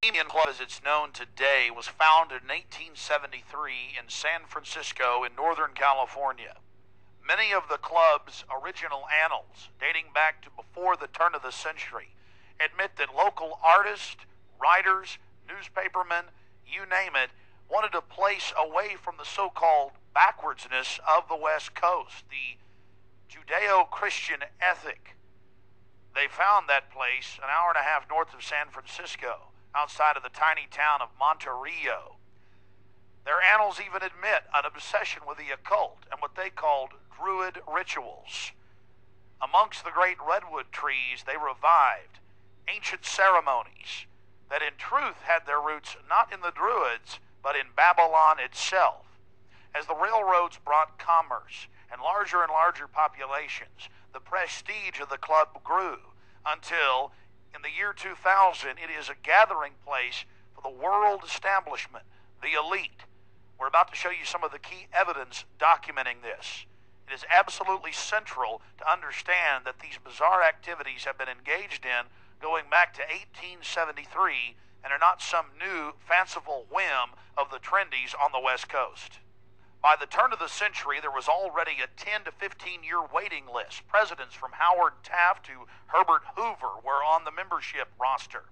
Bohemian Club, as it's known today, was founded in 1873 in San Francisco in Northern California. Many of the club's original annals, dating back to before the turn of the century, admit that local artists, writers, newspapermen, you name it, wanted a place away from the so-called backwardsness of the West Coast, the Judeo-Christian ethic. They found that place an hour and a half north of San Francisco, outside of the tiny town of Monterey. Their annals even admit an obsession with the occult and what they called druid rituals. Amongst the great redwood trees, they revived ancient ceremonies that in truth had their roots not in the Druids, but in Babylon itself. As the railroads brought commerce and larger populations, the prestige of the club grew until, in the year 2000, it is a gathering place for the world establishment, the elite. We're about to show you some of the key evidence documenting this. It is absolutely central to understand that these bizarre activities have been engaged in going back to 1873 and are not some new fanciful whim of the trendies on the West Coast. By the turn of the century, there was already a 10 to 15-year waiting list. Presidents from Howard Taft to Herbert Hoover were on the membership roster.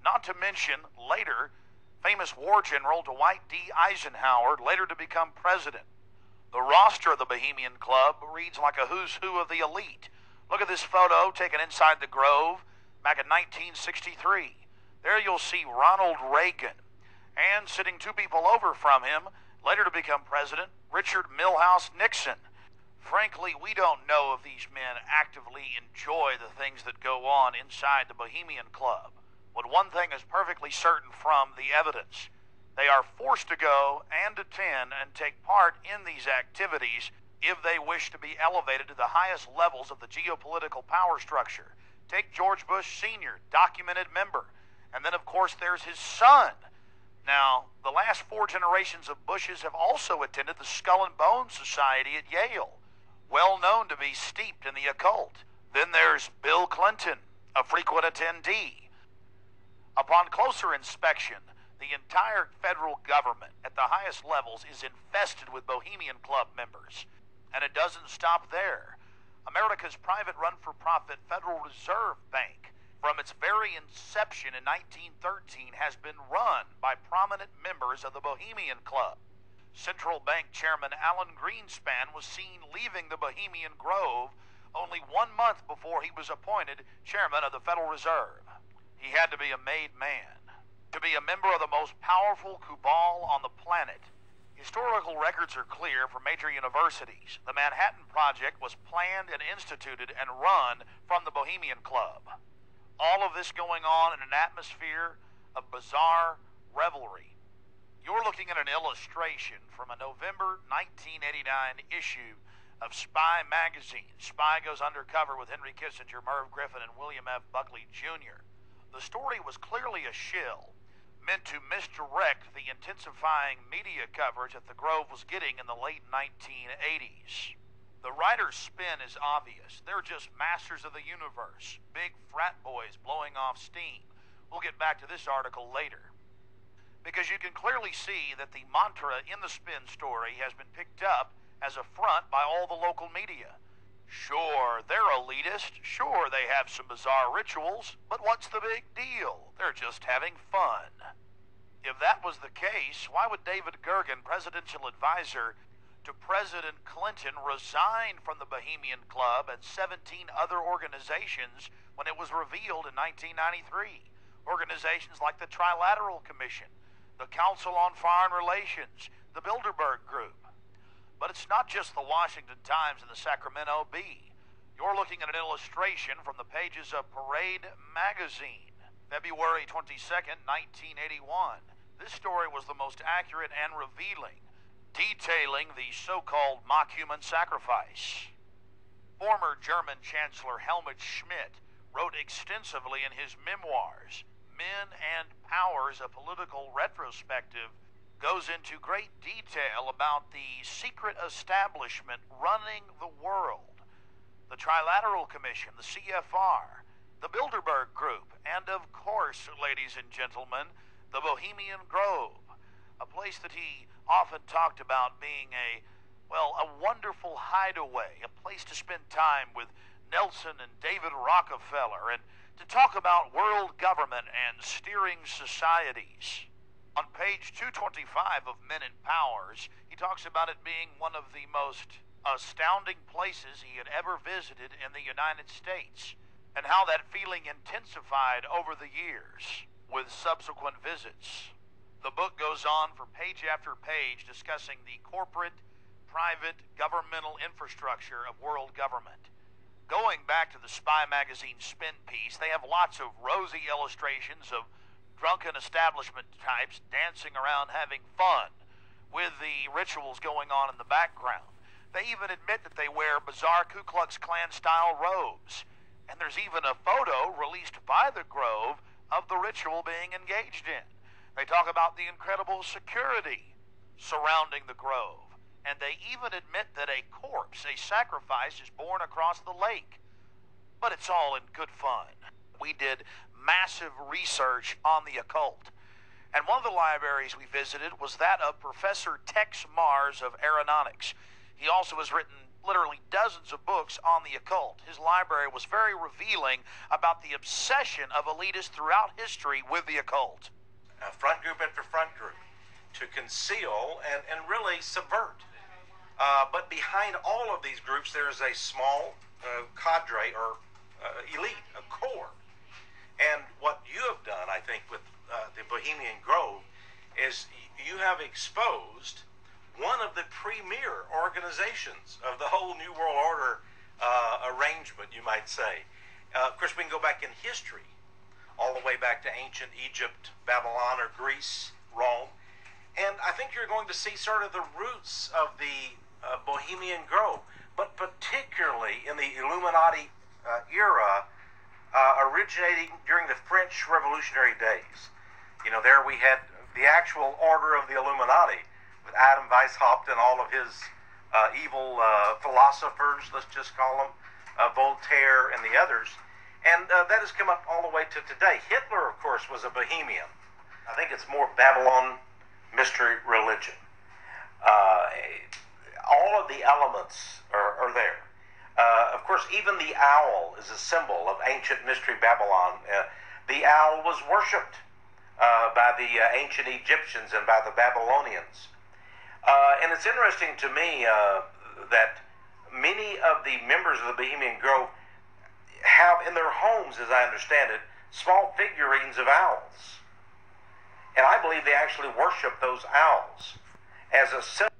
Not to mention, later, famous war general Dwight D. Eisenhower, later to become president. The roster of the Bohemian Club reads like a who's who of the elite. Look at this photo taken inside the Grove back in 1963. There you'll see Ronald Reagan, and sitting two people over from him, later to become president, Richard Milhous Nixon. Frankly, we don't know if these men actively enjoy the things that go on inside the Bohemian Club. But one thing is perfectly certain from the evidence. They are forced to go and attend and take part in these activities if they wish to be elevated to the highest levels of the geopolitical power structure. Take George Bush Sr., documented member. And then, of course, there's his son. Now, the last four generations of Bushes have also attended the Skull and Bones Society at Yale, well known to be steeped in the occult. Then there's Bill Clinton, a frequent attendee. Upon closer inspection, the entire federal government at the highest levels is infested with Bohemian Club members. And it doesn't stop there. America's private run-for-profit Federal Reserve Bank, from its very inception in 1913, has been run by prominent members of the Bohemian Club. Central Bank Chairman Alan Greenspan was seen leaving the Bohemian Grove only 1 month before he was appointed chairman of the Federal Reserve. He had to be a made man to be a member of the most powerful cabal on the planet. Historical records are clear from major universities. The Manhattan Project was planned and instituted and run from the Bohemian Club. All of this going on in an atmosphere of bizarre revelry. You're looking at an illustration from a November 1989 issue of Spy magazine. Spy goes undercover with Henry Kissinger, Merv Griffin, and William F. Buckley Jr. The story was clearly a shill, meant to misdirect the intensifying media coverage that the Grove was getting in the late 1980s. The writer's spin is obvious. They're just masters of the universe, big frat boys blowing off steam. We'll get back to this article later. Because you can clearly see that the mantra in the spin story has been picked up as a front by all the local media. Sure, they're elitist. Sure, they have some bizarre rituals. But what's the big deal? They're just having fun. If that was the case, why would David Gergen, presidential advisor to President Clinton, resign from the Bohemian Club and 17 other organizations when it was revealed in 1993? Organizations like the Trilateral Commission, the Council on Foreign Relations, the Bilderberg Group. But it's not just the Washington Times and the Sacramento Bee. You're looking at an illustration from the pages of Parade magazine, February 22nd, 1981. This story was the most accurate and revealing, detailing the so-called mock-human sacrifice. Former German Chancellor Helmut Schmidt wrote extensively in his memoirs, Men and Powers, a Political Retrospective, goes into great detail about the secret establishment running the world. The Trilateral Commission, the CFR, the Bilderberg Group, and of course, ladies and gentlemen, the Bohemian Grove, a place that he often talked about being a wonderful hideaway, a place to spend time with Nelson and David Rockefeller, and to talk about world government and steering societies. On page 225 of Men in Powers, he talks about it being one of the most astounding places he had ever visited in the United States, and how that feeling intensified over the years with subsequent visits. The book goes on for page after page discussing the corporate, private, governmental infrastructure of world government. Going back to the Spy magazine spin piece, they have lots of rosy illustrations of drunken establishment types dancing around having fun with the rituals going on in the background. They even admit that they wear bizarre Ku Klux Klan style robes. And there's even a photo released by the Grove of the ritual being engaged in. They talk about the incredible security surrounding the Grove. And they even admit that a corpse, a sacrifice, is born across the lake. But it's all in good fun. We did massive research on the occult. And one of the libraries we visited was that of Professor Tex Mars of Aeronautics. He also has written literally dozens of books on the occult. His library was very revealing about the obsession of elitists throughout history with the occult. Front group after front group to conceal and really subvert. But behind all of these groups, there is a small cadre or elite, a core. And what you have done, I think, with the Bohemian Grove is you have exposed one of the premier organizations of the whole New World Order arrangement, you might say. Of course, we can go back in history, all the way back to ancient Egypt, Babylon, or Greece, Rome. And I think you're going to see sort of the roots of the Bohemian Grove, but particularly in the Illuminati era, originating during the French Revolutionary days. You know, there we had the actual order of the Illuminati, with Adam Weishaupt and all of his evil philosophers, let's just call them, Voltaire and the others. And that has come up all the way to today. Hitler, of course, was a Bohemian. I think it's more Babylon mystery religion. All of the elements are there. Of course, even the owl is a symbol of ancient mystery Babylon. The owl was worshipped by the ancient Egyptians and by the Babylonians. And it's interesting to me that many of the members of the Bohemian Grove have in their homes, as I understand it, small figurines of owls. And I believe they actually worship those owls as a symbol